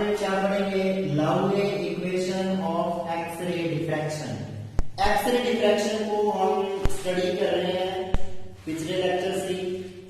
में क्या पढ़ेंगे, Laue equation of X-ray diffraction. X-ray diffraction को हम स्टडी कर रहे हैं पिछले लेक्चर से।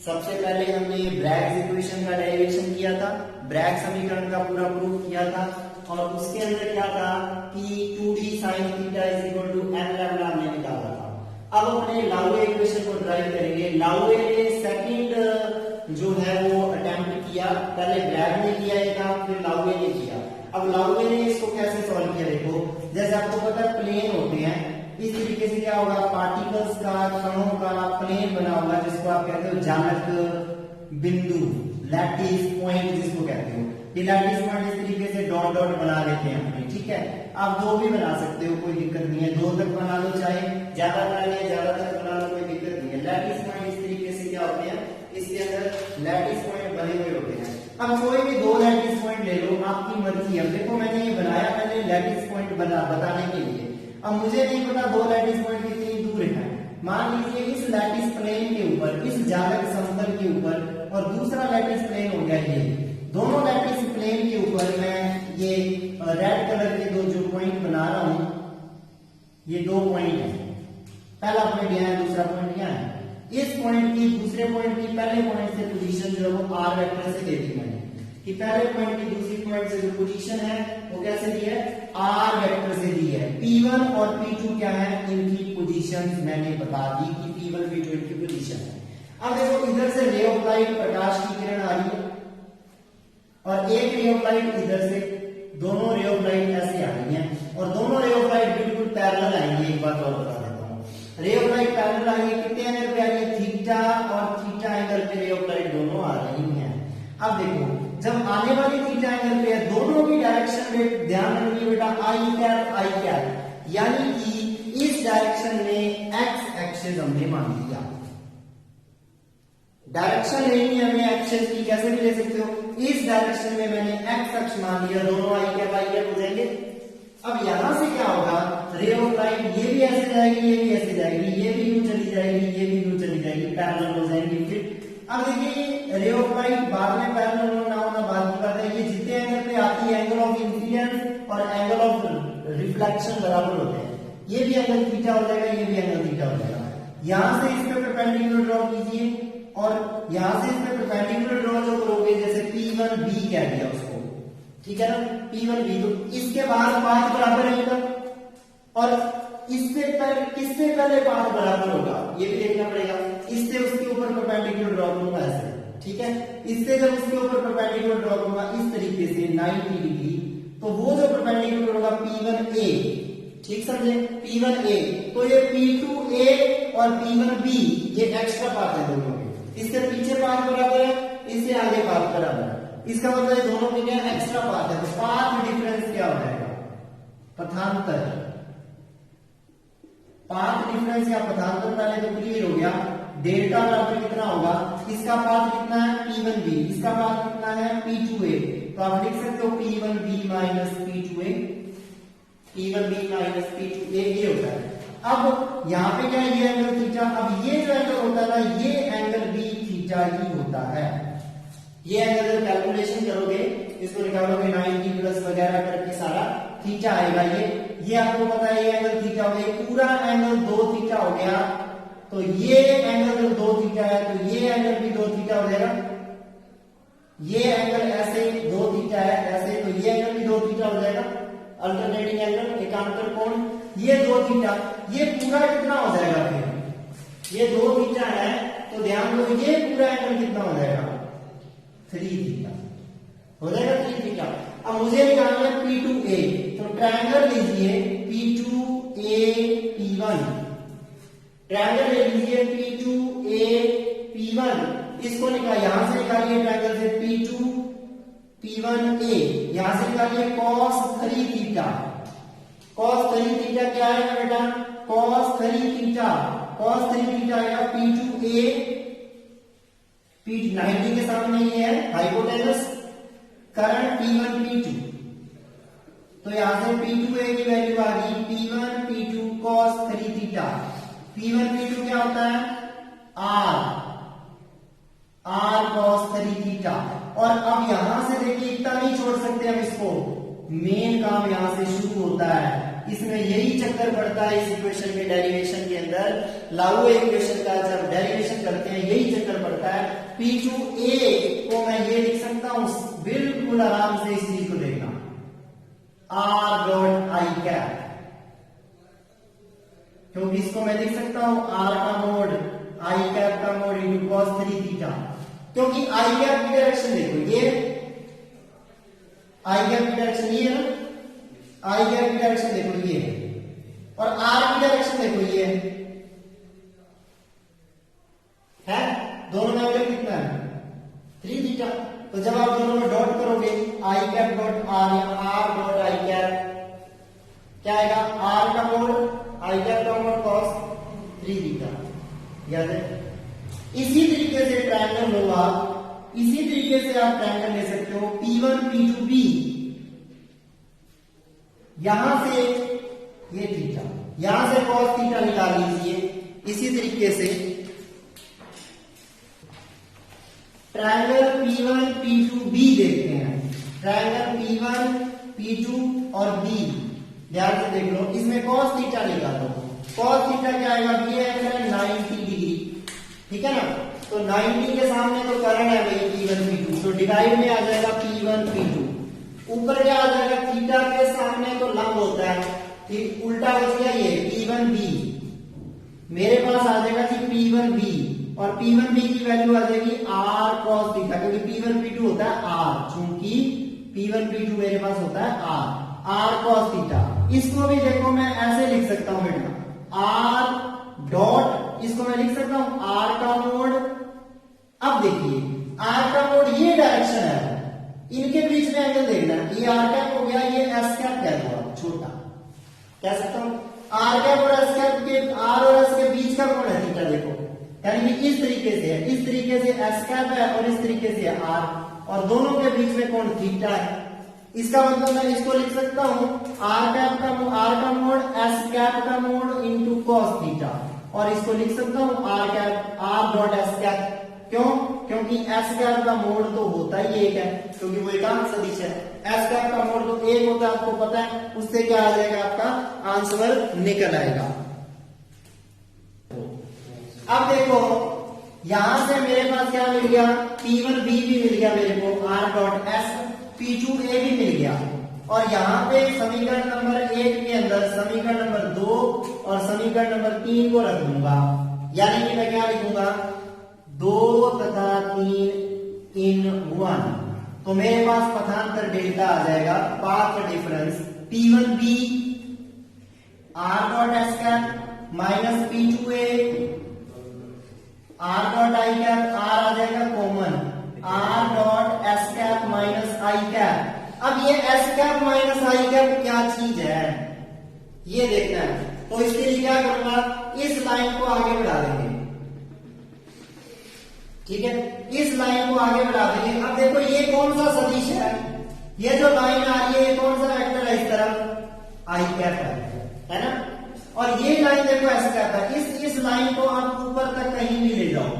सबसे पहले हमने ब्रैग्स इक्वेशन का डेरिवेशन किया था, ब्रैग समीकरण का पूरा प्रूफ किया था, और उसके अंदर क्या था कि 2d sin theta is equal to n lambda हमने निकाला था। अब अपने लाउरे इक्वेशन को ड्राइव करेंगे। लाउरे ने सेकंड जो है वो अटेम्प्ट किया, पहले ब्रैग ने किया एक काम, फिर लाउरे ने किया। अब लाउरे ने इसको कैसे सॉल्व किया, देखो जैसे आपको पता है प्लेन होते हैं, इस तरीके से क्या होगा, पार्टिकल्स का, कणों का प्लेन बना होगा जिसको आप कहते हो जालक बिंदु, लैटिस पॉइंट जिसको कहते हो। ये लैटिस पॉइंट इस तरीके से डॉट डॉट बना लेते हैं अपने, ठीक है। आप दो भी बना सकते हो, कोई दिक्कत नहीं है, दो तक बना लो, चाहे ज्यादा बनाना है ज्यादा तक बना लो, कोई दिक्कत नहीं है। लैटिस पॉइंट इस तरीके से क्या होते हैं, इसके अंदर लैटिस पॉइंट बने हुए होते हैं। अब कोई भी दो लैटिस पॉइंट ले लो, आपकी मर्जी है। देखो मैंने ये बनाया मैंने लैटिस पॉइंट बताने के लिए। अब मुझे नहीं पता दो लैटिस पॉइंट कितनी दूर है। मान लीजिए इस लैटिस प्लेन के ऊपर, इस जालक समतल के ऊपर, और दूसरा लैटिस प्लेन हो गया ये। दोनों लैटिस प्लेन के ऊपर मैं ये रेड कलर के दो जो पॉइंट बना रहा हूं, ये दो पॉइंट है। पहला पॉइंट यहां है, दूसरा पॉइंट यहां है। इस पॉइंट की दूसरे पॉइंट की पहले पॉइंट से पोजीशन जो है वो आर वेक्टर से दे दी मैंने, कि पहले पॉइंट की दूसरी पॉइंट से जो पोजीशन है वो कैसे दी है, आर वेक्टर से दी है। P1 और P2 क्या है, इनकी पोजीशंस मैंने बता दी कि P1 P2 इनकी पोजीशन है। अब देखो इधर से रे ऑफ लाइट, प्रकाश की किरण आ रही है, और एक रे ऑफ लाइट इधर से, दोनों रे ऑफ लाइट ऐसे आ रही हैं, और दोनों रे ऑफ लाइट बिल्कुल पैरेलल आएंगी। एक बात और बता देता हूं, रे ऑफ लाइट पैरेलल आ रही है, कितने एंगल पे आ रही है, थीटा और थीटा एंगल पे रे ऑफ लाइट दोनों आ रही हैं। अब देखो जब आने वाली थीटा एंगल पे है, दोनों की डायरेक्शन में ध्यान रखिए बेटा, आई कैप, यानी कि इस डायरेक्शन में एक्स एक्सिस हमने मान लिया। डायरेक्शन लेनी है हमें एक्सिस की, कैसे भी ले सकते हो, इस डायरेक्शन में मैंने एक्स अक्ष मान लिया, दोनों आई कैप हो जाएंगे। अब यहां से क्या होगा, रे ऑफ लाइट ये भी ऐसे जाएगी, ये भी ऐसे जाएगी, ये भी यूं चली जाएगी, ये भी यूं चली जाएगी, पैरेलल हो जाएंगी। फिर अब देखिए रे ऑफ लाइट बाद में पैरेलल होना होना बाद की बात है, ये जितने एंगल पे आती है, एंगल ऑफ इंसिडेंस और एंगल ऑफ रिफ्लेक्शन बराबर होते हैं। ये भी एंगल थीटा हो जाएगा, ये भी एंगल थीटा हो जाएगा। यहां से इस पे परपेंडिकुलर ड्रॉ कीजिए, और यहां से इस पे परपेंडिकुलर ड्रॉ जो करोगे, जैसे P1B कह दिया उसको, ठीक है ना, P1B, तो इसके बाद पाथ बराबर रहेगा, और इससे पहले किससे पहले पाथ बराबर होगा ये भी देखना पड़ेगा। इससे उसके ऊपर परपेंडिकुलर ड्रॉ करूंगा ऐसे, ठीक है। इससे जब उसके ऊपर परपेंडिकुलर ड्रॉ करूंगा इस तरीके से 90 डिग्री, तो वो जो परपेंडिकुलर होगा P1A, ठीक समझे, P1A, तो ये P2A और P1B ये एक्स्ट्रा पाथ है दोनों के। इसके पीछे पाथ बराबर है, इससे आगे पाथ बराबर है, इसका मतलब ये दोनों के क्या एक्स्ट्रा पाथ है। तो पाथ डिफरेंस क्या हो जाएगा, पथांतर। पाथ डिफरेंस या पथांतर पहले तो क्लियर हो गया। डेल्टा बराबर कितना होगा, इसका पाथ कितना है P1B, इसका पाथ कितना है P2A, तो आप लिख सकते हो P1B minus P2A, P1B minus P2A ये होता है। अब यहाँ पे क्या है, ये एंगल थीटा। अब ये जो एंगल होता है ना, ये एंगल भी थीटा ही होता है। ये एंगल जब कैलकुलेशन करोगे, इसको निकालोगे 90 प्लस वगैरह करके सारा थीटा आएगा। ये आपको पता है ये एंगल थीटा हो गया, पूरा एंगल 2 थीटा हो गया। तो ये एंगल जो 2 थीटा है, तो ये एंगल भी 2 थीटा हो जाएगा। ये एंगल ऐसे 2 थीटा है ऐसे, तो ये एंगल भी 2 थीटा हो जाएगा, अल्टरनेटिंग एंगल, एकांतर कोण, ये 2 थीटा। ये पूरा कितना हो जाएगा, फिर ये 2 थीटा है, तो ध्यान दो ये पूरा एंगल कितना हो जाएगा, 3 थीटा हो जाएगा, 3 थीटा। अब मुझे निकालना है P2A, तो ट्रायंगल लीजिए P2A P1, ट्रायंगल ले लीजिए P2A P1, इसको निकाल, यहां से निकालिए ट्रायंगल से P2 P1A, यहां से निकालिए cos 3 थीटा। cos 3 थीटा क्या आएगा बेटा, cos 3 थीटा, cos 3 थीटा आएगा P2A, P90 के सामने ये है हाइपोटेनस, करंट P1 P2, तो यहां से P2A की वैल्यू आ गई P1 P2 cos 3 theta. P1 P2 क्या होता है, R cos 3 थीटा, और अब यहां से देखिए इतना नहीं छोड़ सकते हम इसको, मेन काम यहां से शुरू होता है। इसमें यही चक्कर पड़ता है इस इक्वेशन के डेरिवेशन के अंदर, लाउवे इक्वेशन का जब डेरिवेशन करते हैं यही चक्कर पड़ता है। P2A को मैं ये लिख सकता हूं, बिल्कुल आराम से इस चीज को देखना, R डॉट आई कैप, क्योंकि इसको मैं लिख सकता हूं R का मोड आई कैप का मोड इंटू कॉस 3 थीटा, क्योंकि आई कैप की डायरेक्शन देखो ये, आई कैप की डायरेक्शन ये है ना, आई कैप की डायरेक्शन देखो ये है, और आर की डायरेक्शन देखो ये है, दोनों में एंगल कितना है 3 थीटा। तो जब आप दोनों में डॉट करोगे आई कैप डॉट आर या आर डॉट आई कैप क्या आएगा, आर का मोड आई कैप का मोड कॉस 3 थीटा, याद है। इसी तरीके से ट्रायंगल लो आप, इसी तरीके से आप ट्रायंगल ले सकते हो P1 P2B, यहां से ये थीटा, यहां से कॉस थीटा निकाल लीजिए। इसी तरीके से ट्रायंगल P1 P2B देखते हैं, ट्रायंगल P1 P2 और B, ध्यान से देख लो, इसमें कॉस थीटा निकालो, कॉस थीटा क्या आएगा, ये एंगल है 90 डिग्री, ठीक है ना। तो 90 के सामने तो करण है भाई P1 P2, तो डिवाइड में आ जाएगा P1 P2, ऊपर क्या आ जाएगा, थीटा के सामने तो लंब होता है, ठीक, उल्टा बच गया ये P1B, मेरे पास आ जाएगा जी P1B, और P1B की वैल्यू आ जाएगी R cos थीटा, क्योंकि P1 P2 होता है R, चूंकि P1 P2 मेरे पास होता है R cos थीटा। इसको भी देखो मैं ऐसे लिख सकता हूं बेटा, R डॉट, इसको मैं लिख सकता हूं R का मोड। अब देखिए R का मोड ये डायरेक्शन है, इनके बीच में एंगल देखना, ये R कैप हो गया, ये S कैप कह दो छोटा, कह सकता हूं R कैप और S कैप के, R और S के बीच का कोण है थीटा, देखो यानी कि इस तरीके से है, इस तरीके से S कैप है और इस तरीके से है R, और दोनों के बीच में कोण थीटा है। इसका मतलब मैं इसको लिख सकता हूं R का मोड S कैप का मोड इंटू कॉस थीटा, और इसको लिख सकता हूं R cap R dot S cap, क्यों, क्योंकि S कैप का मोड तो होता ही एक है, क्योंकि वो एकांक सदिश है, S कैप का मोड तो एक होता है, आपको पता है, उससे क्या आ जाएगा, आपका आंसर निकल आएगा। अब देखो यहां से मेरे पास क्या मिल गया, P1B भी मिल गया मेरे को, R डॉट S, P2A भी मिल गया, और यहाँ पे समीकरण नंबर 1 के अंदर समीकरण नंबर 2 और समीकरण नंबर 3 को रख दूंगा, यानी कि मैं क्या लिखूंगा, 2 तथा 3 इन 1, तो मेरे पास पथांतर डेल्टा आ जाएगा, path difference P1B R dot S cap minus P2A R डॉट आई कैप, R आ जाएगा common, R dot S cap minus I cap. अब ये S cap minus I cap क्या चीज है ये देखना है, तो इसके लिए क्या करूंगा, इस लाइन को आगे बढ़ा देंगे, ठीक है, इस लाइन को आगे बढ़ा देंगे। अब देखो ये कौन सा सदिश है, ये जो लाइन आ रही है ये कौन सा वेक्टर है, इस तरफ आई कैप है ना, और ये लाइन देखो S कैप है, इस लाइन को आप ऊपर तक कहीं भी ले जाओ।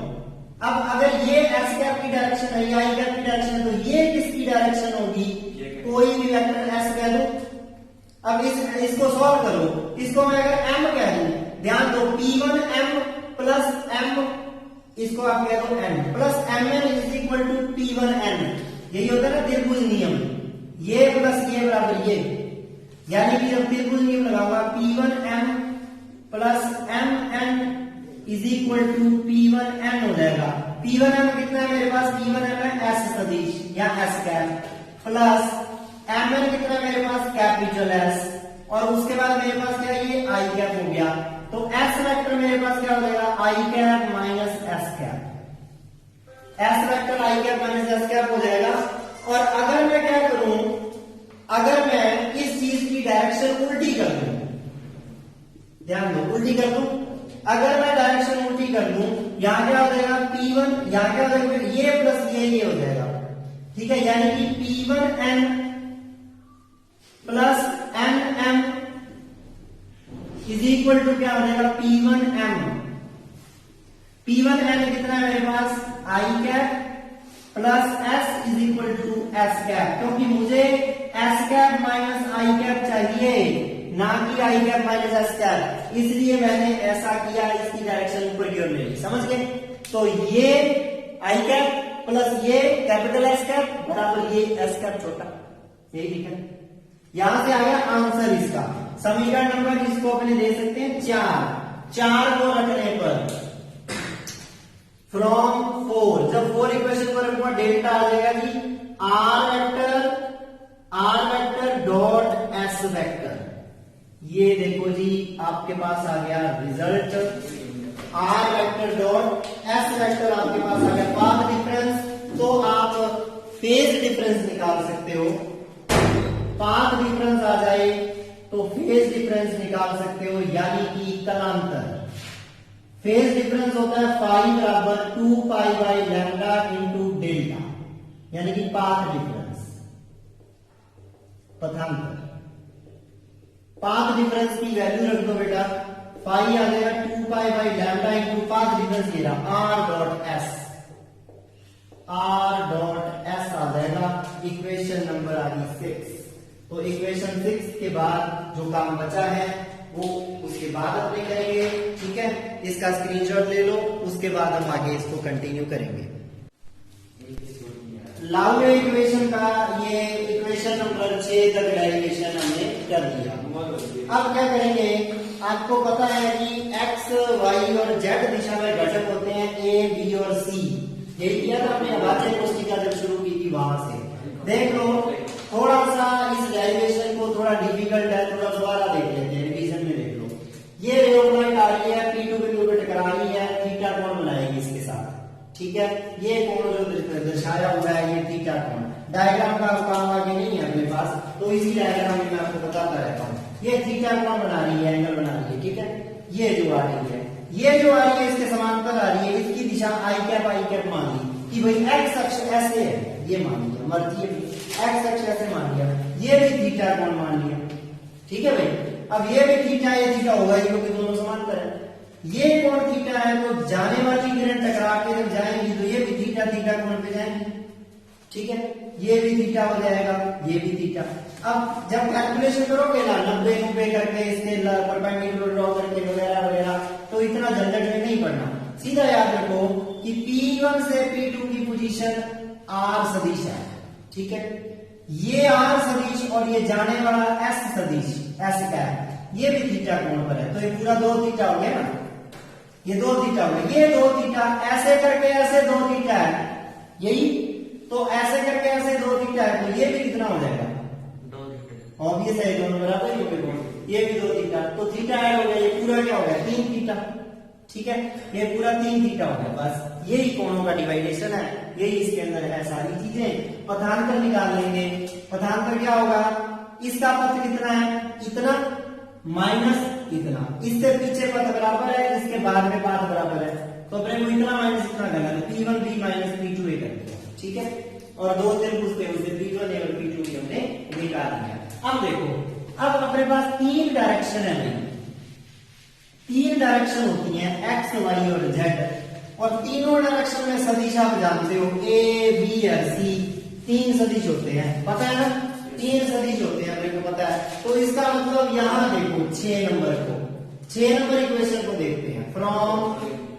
अब अगर ये S कैप की डायरेक्शन है, ये आई कैप की डायरेक्शन है, तो ये किसकी डायरेक्शन होगी, कोई भी वेक्टर S कह दो। अब इसको सॉल्व करो, इसको मैं अगर M कह दूं, ध्यान दो P1 M प्लस M, इसको आप कह दो N plus Mn is equal to P1 N, यही होता है ना त्रिभुज नियम, ये प्लस ये बराबर ये, यानी कि जब त्रिभुज नियम लगाऊंगा P1 M plus Mn is equal to P1N हो जाएगा। P1M कितना है मेरे पास, P1M है S सदिश या S कैप, प्लस Mn कितना है मेरे पास, कैपिटल S, और उसके बाद मेरे पास क्या है, ये आई कैप हो गया, तो S वेक्टर मेरे पास क्या हो जाएगा, I cap minus S cap, S vector I cap minus S cap हो जाएगा। और अगर मैं क्या करूं, अगर मैं इस चीज की डायरेक्शन उल्टी कर दूं, ध्यान दो उल्टी कर दूं, अगर मैं डायरेक्शन उल्टी कर दूं, यहां क्या हो जाएगा P1, यहां क्या हो जाएगा, ये प्लस ये हो जाएगा, ठीक है, यानी कि P1N plus MM is equal to क्या हो जाएगा, P1M। P1N कितना है मेरे पास, I cap plus S is equal to S cap, क्योंकि मुझे S cap minus I cap चाहिए, ना कि I cap minus S cap, इसलिए मैंने ऐसा किया, इसकी डायरेक्शन ऊपर की ओर ले ली। समझ गए? तो ये आई कैप प्लस ये कैपिटल एस कैप बराबर ये एस कैप छोटा, यही लिखा। यहां से आ गया आंसर इसका। समीकरण नंबर इसको अपने दे सकते हैं 4 को रखने पर फ्रॉम 4, जब 4 इक्वेशन को रखूंगा डेल्टा आ जाएगा जी R vector dot S vector. ये देखो जी आपके पास आ गया result, R vector dot S vector आपके पास आ गया। पाथ डिफरेंस तो आप फेज डिफरेंस निकाल सकते हो, पाथ डिफरेंस आ जाए तो फेज डिफरेंस निकाल सकते हो, यानी कि कलांतर। फेज डिफरेंस होता है फाई बराबर 2 pi by lambda into delta, यानी कि पाथ डिफरेंस, पथांतर। पाथ डिफरेंस की वैल्यू रख दो बेटा, फाई आ जाएगा 2 pi by lambda into path difference ये रहा आर डॉट एस आ जाएगा। इक्वेशन नंबर आ गई 6। तो इक्वेशन 6 के बाद जो काम बचा है वो उसके बाद अपने करेंगे, ठीक है? इसका स्क्रीनशॉट ले लो, उसके बाद हम आगे इसको कंटिन्यू करेंगे। लाउले इक्वेशन का ये इक्वेशन नंबर 6 तक डेरिवेशन हमने कर दिया। अब क्या करेंगे, आपको पता है कि x, y और z दिशा में घटक होते हैं a, b और c। यही किया था हमने अभाज्य कोष्ठिका जब शुरू की थी, वहां से देख लो। थोड़ा सा इस डेरिवेशन को थोड़ा डिफिकल्ट है, थोड़ा दोबारा देख लेते हैं, रिवीजन में देख लो। ये रे ऑफ लाइट आ रही है, P2 बिंदु पे टकरा रही है, थीटा कोण बनाएगी इसके साथ, ठीक है? ये कोण जो दर्शाया हुआ है ये थीटा कोण। डायग्राम का काम आगे नहीं है अपने पास, तो इसी डायग्राम में मैं आपको बताता रहता हूँ। ये थीटा कोण बना रही है, एंगल बना रही है, ठीक है? ये जो आ रही है, ये जो आ रही है इसके समांतर आ रही है, इसकी दिशा आई कैप मान ली कि भाई एक्स अक्ष ऐसे है, ये मान लिया, मर्जी एक्स अक्ष ऐसे मान लिया, ये भी थीटा कोण मान लिया, ठीक है भाई? अब ये भी थीटा, ये थीटा होगा ही क्योंकि दोनों समांतर है। ये कोण थीटा है, तो जाने वाली किरण टकरा के जब जाएंगी तो ये भी थीटा कोण पे जाएंगी, ठीक है? ये भी थीटा हो जाएगा, ये भी थीटा। अब जब कैलकुलेशन करोगे ना 90 करके इसके परपेंडिकुलर ड्रॉ करके वगैरह वगैरह, तो इतना झंझट में नहीं पड़ना। सीधा याद रखो कि P1 से P2 की पोजीशन R सदिश है, ठीक है? ये R सदिश और ये जाने वाला S सदिश, S कैप, ये भी थीटा कोण पर है, तो ये पूरा 2 थीटा हो गया ना, ये 2 थीटा हो गया, ये 2 थीटा, ऐसे करके ऐसे 2 थीटा है, यही तो ऐसे करके ऐसे 2 थीटा है, तो ये भी कितना हो जाएगा? 2 थीटा। ऑब्वियस है, दोनों बराबर ही हो गए, ये भी 2 थीटा, तो थीटा ऐड हो गया, ये पूरा क्या हो गया? 3 थीटा, ठीक है? ये पूरा 3 थीटा हो गया। बस यही कोणों का डिवाइडेशन है, यही इसके अंदर है सारी चीजें। पथांतर निकाल लेंगे। पथांतर क्या होगा? इसका पथ कितना है? इतना माइनस इतना, इससे पीछे पथ बराबर है, इसके बाद में पथ बराबर है, तो अपने को इतना माइनस इतना करना है, P1 B minus P2 A कर दिया, ठीक है? और 2 से पूछते हैं उससे P1 A और P2 B हमने निकाल दिया। अब देखो, अब अपने पास 3 डायरेक्शन है भाई, 3 डायरेक्शन होती हैं एक्स, वाई और जेड, और तीनों डायरेक्शन में सदिश आप जानते हो ए, बी और सी, 3 सदिश होते हैं, पता है ना? 3 सदिश होते हैं, मेरे को पता है। तो इसका मतलब यहां देखो 6 नंबर को, 6 नंबर इक्वेशन को देखते हैं फ्रॉम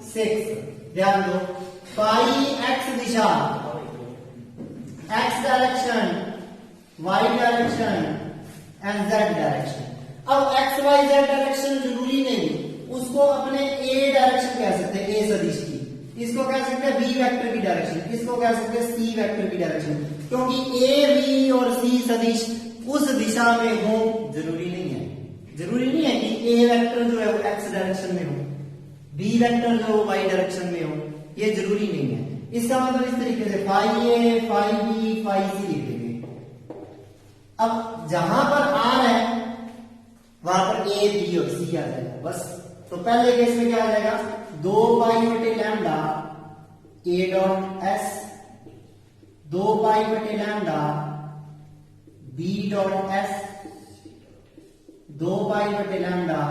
6। ध्यान दो, फाई एक्स दिशा, x direction, y direction and z direction. अब एक्स वाई जेड डायरेक्शन जरूरी नहीं, उसको अपने ए डायरेक्शन कह सकते हैं, ए सदिश की, इसको कह सकते हैं बी वेक्टर की डायरेक्शन, इसको कह सकते हैं सी वेक्टर की डायरेक्शन, क्योंकि ए, बी और सी सदिश उस दिशा में हो जरूरी नहीं है। जरूरी नहीं है कि ए वेक्टर जो है वो एक्स डायरेक्शन में हो, बी वेक्टर जो है वाई डायरेक्शन में हो, ये जरूरी नहीं है। इसका मतलब इस तरीके से फाई ए, फाई बी, फाई सी लिख देंगे। अब जहां पर आर है वहां पर ए, बी और सी आ जाएगा बस। तो पहले केस में क्या आ जाएगा? 2 पाई बटे लैम्डा ए डॉट एस, 2 पाई बटे लैम्डा बी डॉट एस, 2 पाई बटे लैम्डा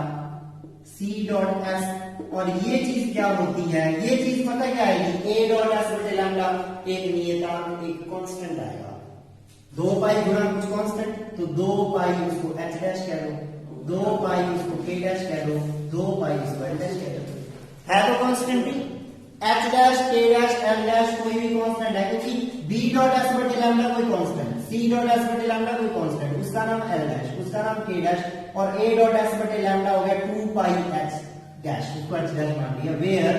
सी डॉट एस, और ये चीज क्या होती है, ये चीज पता क्या आएगी, ए डॉट एस बटे लैम्डा, एक नियतांक एक कांस्टेंट आएगा, 2 पाई गुणा कुछ कांस्टेंट, तो 2 पाई उसको एच डैश कह लो, 2 पाई उसको के डैश कह लो, 2 पाई उसको एल डैश कह लो, है तो कांस्टेंट ही, h dash k dash l dash कोई भी कांस्टेंट है, क्योंकि बी डॉट एस बटे लैम्डा कोई कांस्टेंट, सी डॉट एस बटे लैम्डा कोई कांस्टेंट, उसका नाम एल डैश, उसका नाम के डैश, और ए डॉट एस बटे लैम्डा हो गया 2 पाई एच डैश, उसको एच डैश मान लिया, where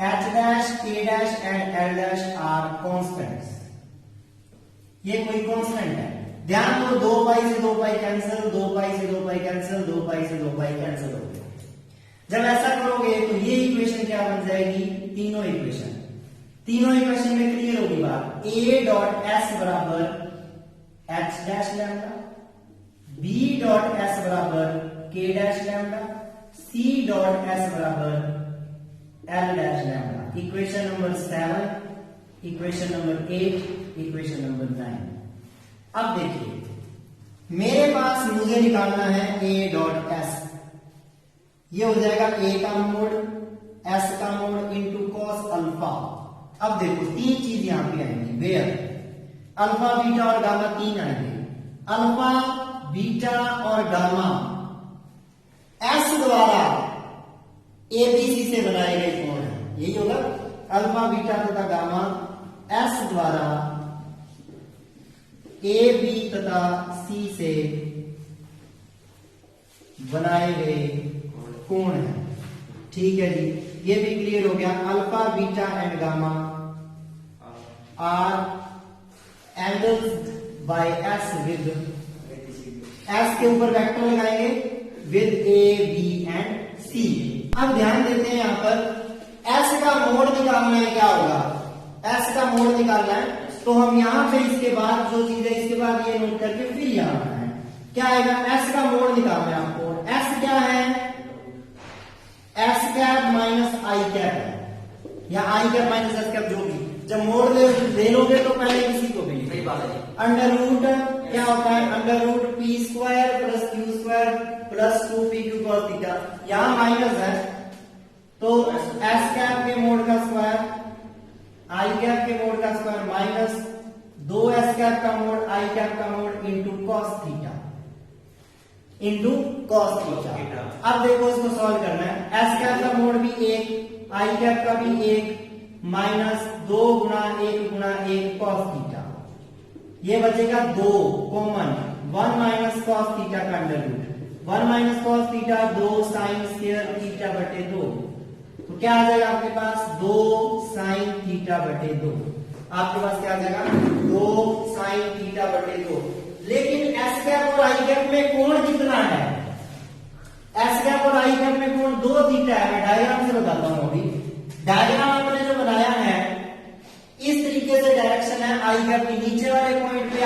h dash k dash and l dash are constants, ये कोई कांस्टेंट है। ध्यान दो, 2 पाई से 2 पाई कैंसिल, 2 पाई से 2 पाई कैंसिल, 2 पाई से 2 पाई कैंसिल हो गया। जब ऐसा करोगे तो ये इक्वेशन क्या बन जाएगी, तीनों इक्वेशन में क्लियर होगी बात, ए डॉट एस बराबर H dash lambda, B dot S बराबर K dash lambda, C dot S बराबर L dash lambda. Equation number 7, equation number 8, equation number 9। अब देखिए, मेरे पास मुझे निकालना है ए डॉट एस, ये हो जाएगा ए का मोड एस का मोड इंटू कॉस अल्फा। अब देखो तीन चीज यहां पे आएंगी, वेयर अल्फा बीटा और गामा तीन आएंगे, अल्फा बीटा और गामा एस द्वारा एबीसी से बनाए गए कोण है, यही होगा, अल्फा बीटा तथा गामा एस द्वारा ए बी तथा सी से बनाए गए कोण है। ठीक है जी, ये भी क्लियर हो गया। Alpha beta and gamma are angles by s with, s के ऊपर वेक्टर लगाएंगे with a b and c. अब ध्यान देते हैं यहां पर एस का मोड निकालना है, क्या होगा, एस का मोड निकालना है, तो हम यहां पे इसके बाद जो चीज है इसके बाद ये नोट करके फिर यहां आना है, क्या आएगा, एस का मोड निकालना है आपको। एस क्या है, S cap minus I cap है, या आई कैप माइनस एस कैप, जो भी, जब मोड ले लोगे तो पहले किसी को भी अंडर रूट क्या होता है, under root p square plus q square plus 2p cos theta, यहां माइनस है तो एस कैप के मोड का स्क्वायर आई कैप के मोड का स्क्वायर माइनस 2 एस कैप का मोड आई कैप का mod into cos theta, into cos theta. अब देखो इसको सॉल्व करना है, एस कैप का मोड भी 1, आई कैप का भी 1, माइनस 2 गुणा 1 कॉस थीटा, ये बचेगा 2 कॉमन, 1 माइनस कॉस थीटा का under root, 1 minus cos theta 2 sine square theta बटे 2, तो क्या आ जाएगा आपके पास 2 साइन थीटा बटे 2, आपके पास क्या आ जाएगा 2 साइन थीटा बटे 2। लेकिन एस कैप और आई कैप में कोण कितना है, एस कैप और आई कैप में कोण 2 थीटा है। मैं डायग्राम से बताता हूं, अभी डायग्राम आपने जो बनाया है इस तरीके से डायरेक्शन है आई कैप की, नीचे वाले पॉइंट पे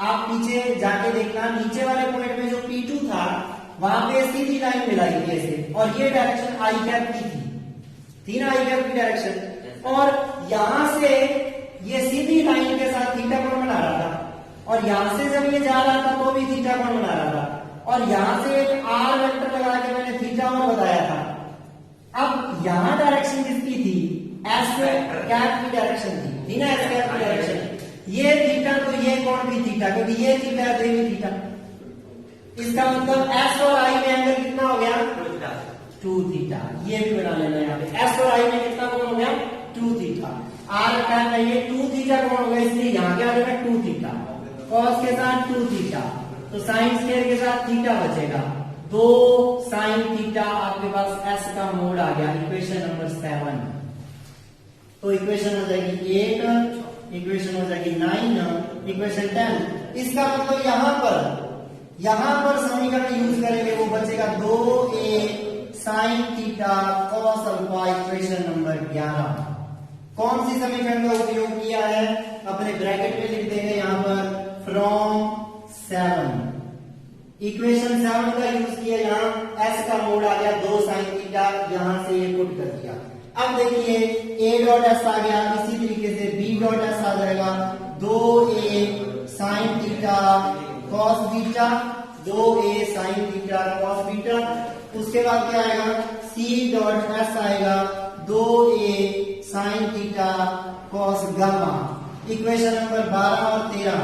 आप नीचे जाके देखना, नीचे वाले पॉइंट में जो P2 था वहां पे सीधी लाइन मिलाई थी ऐसे, और ये डायरेक्शन आई कैप की थी ना, आई कैप की डायरेक्शन, और यहां से ये सीधी लाइन के साथ थीटा कोण बना रहा था, और यहां से जब ये जा रहा था तो भी थीटा कोण बना रहा था, और यहां से एक आर वेक्टर लगा के मैंने थीटा कोण बताया था। अब यहां डायरेक्शन किसकी थी, एस कैप की डायरेक्शन थी ना, एस कैप की डायरेक्शन, ये थीटा तो ये कोण भी थीटा, क्योंकि ये थीटा है तो ये भी थीटा, इसका मतलब एस और आई में एंगल कितना हो गया 2 थीटा, ये भी बना लेना यहाँ पे, एस और आई में कितना कोण हो गया 2 थीटा, आर कैप में ये 2 थीटा कोण हो गया, इसलिए यहाँ क्या हो गया 2 थीटा, कॉस के साथ 2 थीटा, तो साइन स्क्वायर के साथ थीटा बचेगा, 2 साइन थीटा, आपके पास एस का मोड आ गया। इक्वेशन नंबर 7, तो इक्वेशन हो जाएगी 8, इक्वेशन हो जाएगी 9, इक्वेशन 10। इसका मतलब यहां पर समीकरण यूज करेंगे, वो बचेगा 2a sine theta cos alpha, equation number 11। कौन सी समीकरण का उपयोग किया है, अपने ब्रैकेट में लिख देंगे यहां पर फ्रॉम 7, इक्वेशन 7 का यूज किया, यहां एस का मोड आ गया 2 साइन थीटा, यहां से ये पुट कर दिया। अब देखिए a डॉट एस आ गया, इसी तरीके से b डॉट एस आ जाएगा 2a sine theta cos theta, 2a sin theta cos beta. उसके बाद क्या आएगा, c डॉट s आएगा 2a sin theta cos gamma. Equation number 12 और 13,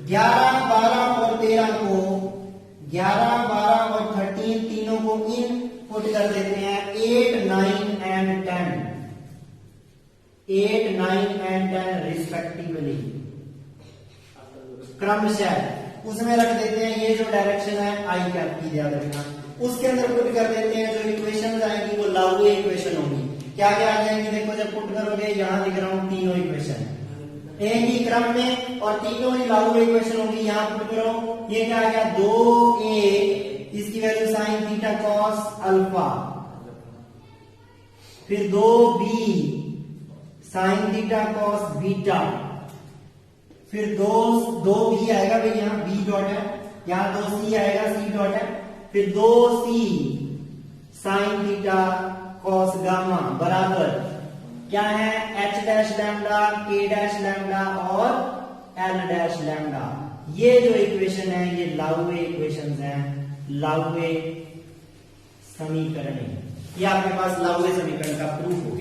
11, 12 और 13 को 11, 12 और 13 तीनों को इनपुट कर देते हैं 8, 9 एंड 10, 8, 9 एंड 10 रिस्पेक्टिवली क्रमशः उसमें रख देते हैं। ये जो डायरेक्शन है आई कैप की याद रखना, उसके अंदर पुट कर देते हैं। जो इक्वेशन आएगी वो लाउवे इक्वेशन होगी। क्या क्या आ जाएंगी, देखो जब पुट करोगे यहां लिख रहा हूं तीनों इक्वेशन एक ही क्रम में और तीनों ही लाउवे इक्वेशन होगी। यहां पुट करो, ये क्या आ गया 2a, इसकी value sine theta cos alpha, फिर 2b sine theta cos beta, फिर 2 भी आएगा भाई, यहाँ b डॉट है, यहाँ 2c आएगा, c डॉट है, फिर 2c sine theta cos gamma बराबर क्या है h dash lambda, k dash lambda और l डैश लैम्डा। ये जो इक्वेशन है ये लाउवे इक्वेशंस हैं, लाउवे समीकरण। ये आपके पास लाउवे समीकरण का प्रूफ हो।